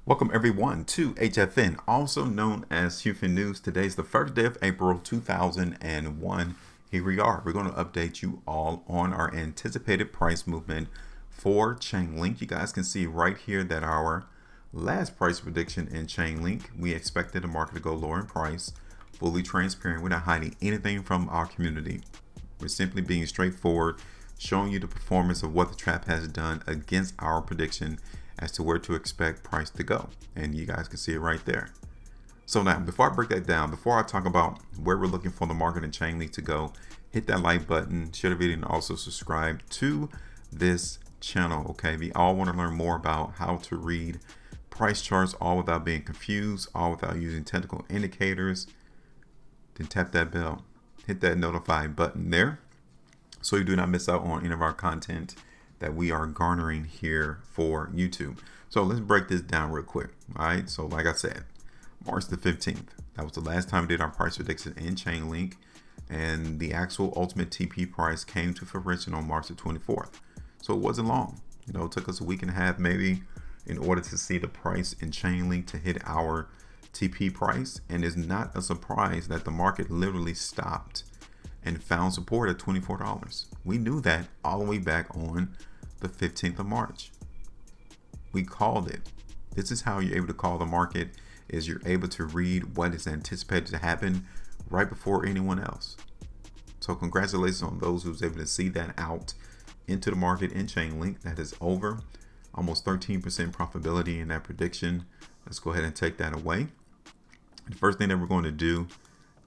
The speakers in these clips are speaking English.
Welcome everyone to HFN, also known as HueFin News. Today's the first day of April 2001. Here we are. We're going to update you all on our anticipated price movement for Chainlink. You guys can see right here that our last price prediction in Chainlink, we expected the market to go lower in price. Fully transparent. We're not hiding anything from our community. We're simply being straightforward, showing you the performance of what the trap has done against our prediction as to where to expect price to go. And you guys can see it right there. So now, before I break that down, before I talk about where we're looking for the market and Chainlink to go, hit that like button, share the video, and also subscribe to this channel. Okay, we all want to learn more about how to read price charts, all without being confused, all without using technical indicators. Then tap that bell, hit that notify button there, so you do not miss out on any of our content that we are garnering here for YouTube. So let's break this down real quick. All right, so like I said, March the 15th, that was the last time we did our price prediction in Chainlink, and the actual ultimate TP price came to fruition on March the 24th. So it wasn't long. It took us a week and a half maybe in order to see the price in Chainlink to hit our TP price. And it's not a surprise that the market literally stopped and found support at $24. We knew that all the way back on the 15th of March. We called it. This is how you're able to call the market, is you're able to read what is anticipated to happen right before anyone else. So congratulations on those who's able to see that out into the market in Chainlink. That is over almost 13% profitability in that prediction. Let's go ahead and take that away. The first thing that we're going to do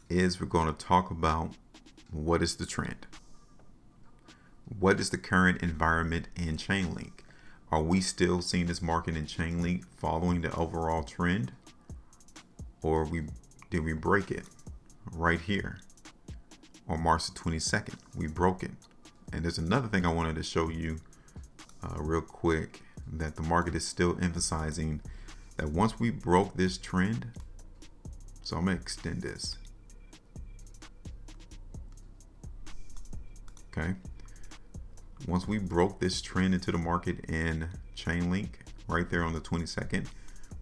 is we're going to talk about what is the trend? What is the current environment in Chainlink? Are we still seeing this market in Chainlink following the overall trend? Or did we break it right here on March the 22nd? We broke it. And there's another thing I wanted to show you real quick, that the market is still emphasizing that once we broke this trend, so I'm going to extend this. Okay, once we broke this trend into the market in Chainlink right there on the 22nd,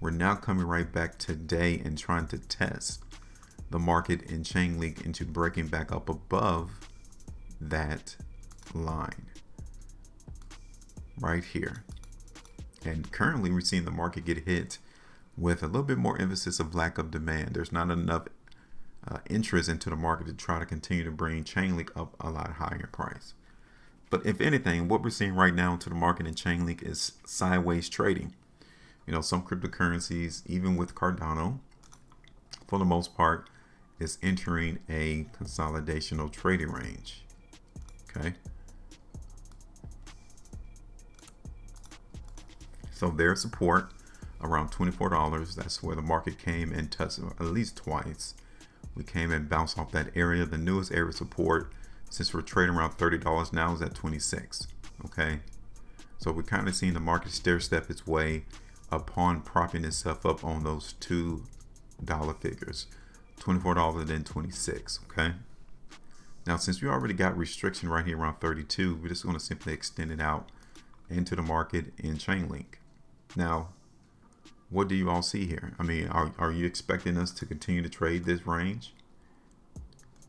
we're now coming right back today and trying to test the market in Chainlink into breaking back up above that line right here. And currently we're seeing the market get hit with a little bit more emphasis of lack of demand. There's not enough interest into the market to try to continue to bring Chainlink up a lot higher in price. But if anything, what we're seeing right now into the market in Chainlink is sideways trading. Some cryptocurrencies, even with Cardano, for the most part, is entering a consolidational trading range. Okay. So there's support around $24. That's where the market came and touched at least twice. We came and bounced off that area. The newest area of support, since we're trading around $30 now, is at 26. Okay, so we're kind of seeing the market stair step its way upon propping itself up on those $2 figures, $24 and then 26. Okay, now since we already got restriction right here around 32, we're just going to simply extend it out into the market in Chainlink. Now, what do you all see here? I mean, are you expecting us to continue to trade this range?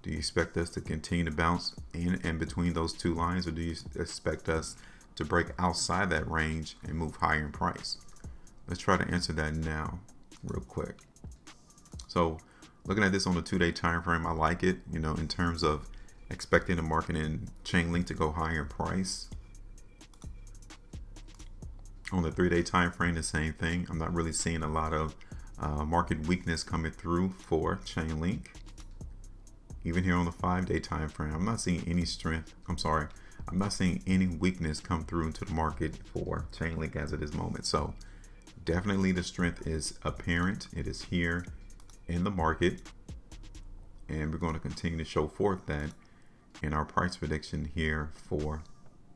Do you expect us to continue to bounce in and between those two lines, or do you expect us to break outside that range and move higher in price? Let's try to answer that now real quick. So looking at this on the 2-day time frame, I like it, in terms of expecting the market in Chainlink to go higher in price. On the 3-day time frame, the same thing. I'm not really seeing a lot of market weakness coming through for Chainlink. Even here on the 5-day time frame, I'm not seeing any strength. I'm not seeing any weakness come through into the market for Chainlink as of this moment. So definitely the strength is apparent. It is here in the market, and we're going to continue to show forth that in our price prediction here for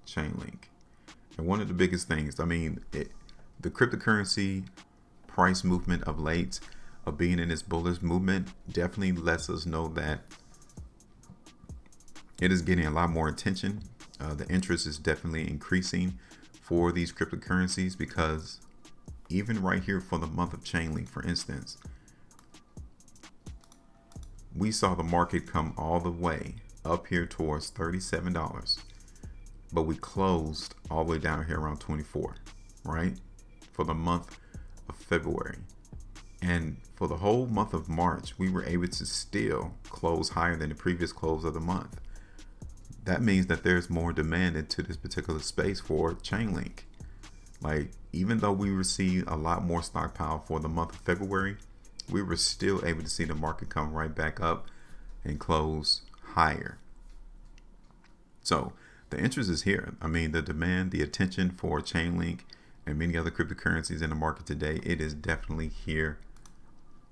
Chainlink. And one of the biggest things, the cryptocurrency price movement of late, of being in this bullish movement, definitely lets us know that it is getting a lot more attention. The interest is definitely increasing for these cryptocurrencies, because even right here for the month of Chainlink, for instance, we saw the market come all the way up here towards $37, but we closed all the way down here around 24, right? For the month of February. And for the whole month of March, we were able to still close higher than the previous close of the month. That means that there's more demand into this particular space for Chainlink. Like, even though we received a lot more stockpile for the month of February, we were still able to see the market come right back up and close higher. So the interest is here. I mean, the demand, the attention for Chainlink and many other cryptocurrencies in the market today, it is definitely here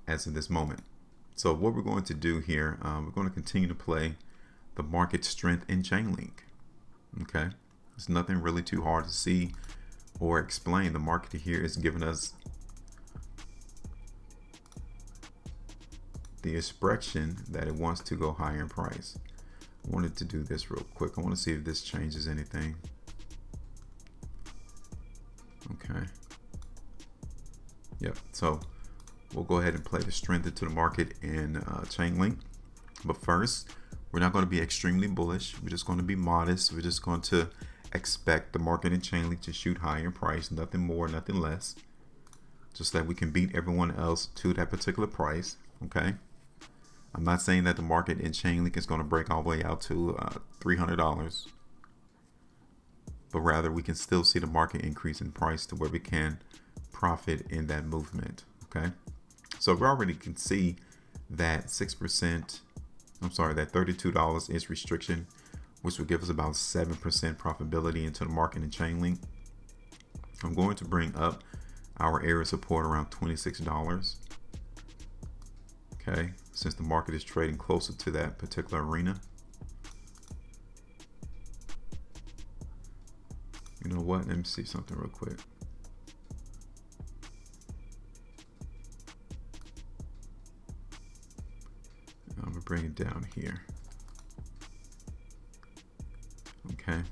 as of this moment. So what we're going to do here, we're going to continue to play the market strength in Chainlink. Okay, it's nothing really too hard to see or explain. The market here is giving us the expression that it wants to go higher in price. I wanted to do this real quick. I want to see if this changes anything. Okay. Yep. So we'll go ahead and play the strength into the market in Chainlink. But first, we're not going to be extremely bullish. We're just going to be modest. We're just going to expect the market in Chainlink to shoot higher in price. Nothing more, nothing less. Just that we can beat everyone else to that particular price. Okay. I'm not saying that the market in Chainlink is going to break all the way out to $300, but rather we can still see the market increase in price to where we can profit in that movement. Okay, so we already can see that that $32 is restriction, which will give us about 7% profitability into the market in Chainlink. I'm going to bring up our area support around $26. Okay, since the market is trading closer to that particular arena. You know what? Let me see something real quick. I'm gonna bring it down here. Okay.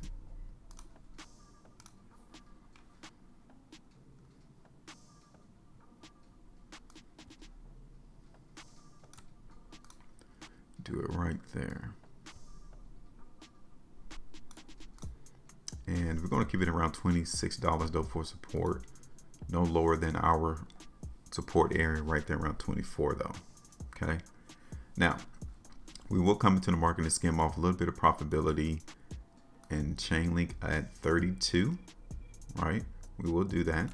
Do it right there. And we're going to keep it around $26 though for support. No lower than our support area right there around 24 though. Okay. Now, we will come into the market and skim off a little bit of profitability and Chainlink at 32, right? We will do that.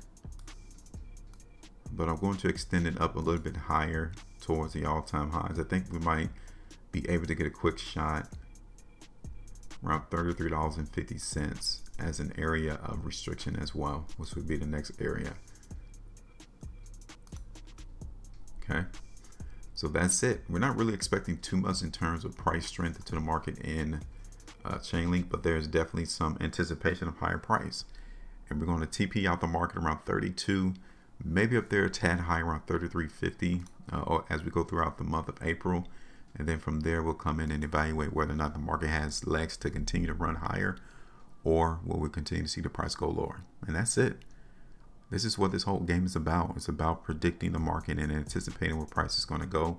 But I'm going to extend it up a little bit higher towards the all-time highs. I think we might be able to get a quick shot around $33.50 as an area of restriction as well, which would be the next area. Okay, so that's it. We're not really expecting too much in terms of price strength into the market in Chainlink, but there's definitely some anticipation of higher price, and we're going to TP out the market around 32, maybe up there a tad high around 33.50 or as we go throughout the month of April. And then from there, we'll come in and evaluate whether or not the market has legs to continue to run higher, or will we continue to see the price go lower. And that's it. This is what this whole game is about. It's about predicting the market and anticipating where price is going to go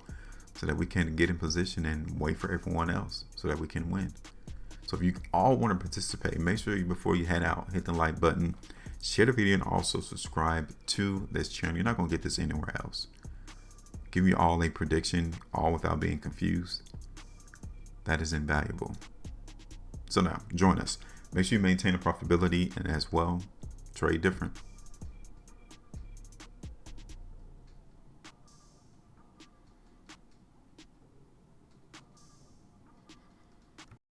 so that we can get in position and wait for everyone else so that we can win. So if you all want to participate, make sure before you head out, hit the like button, share the video, and also subscribe to this channel. You're not going to get this anywhere else. Give you all a prediction, all without being confused. That is invaluable. So now, join us. Make sure you maintain a profitability and as well, trade different.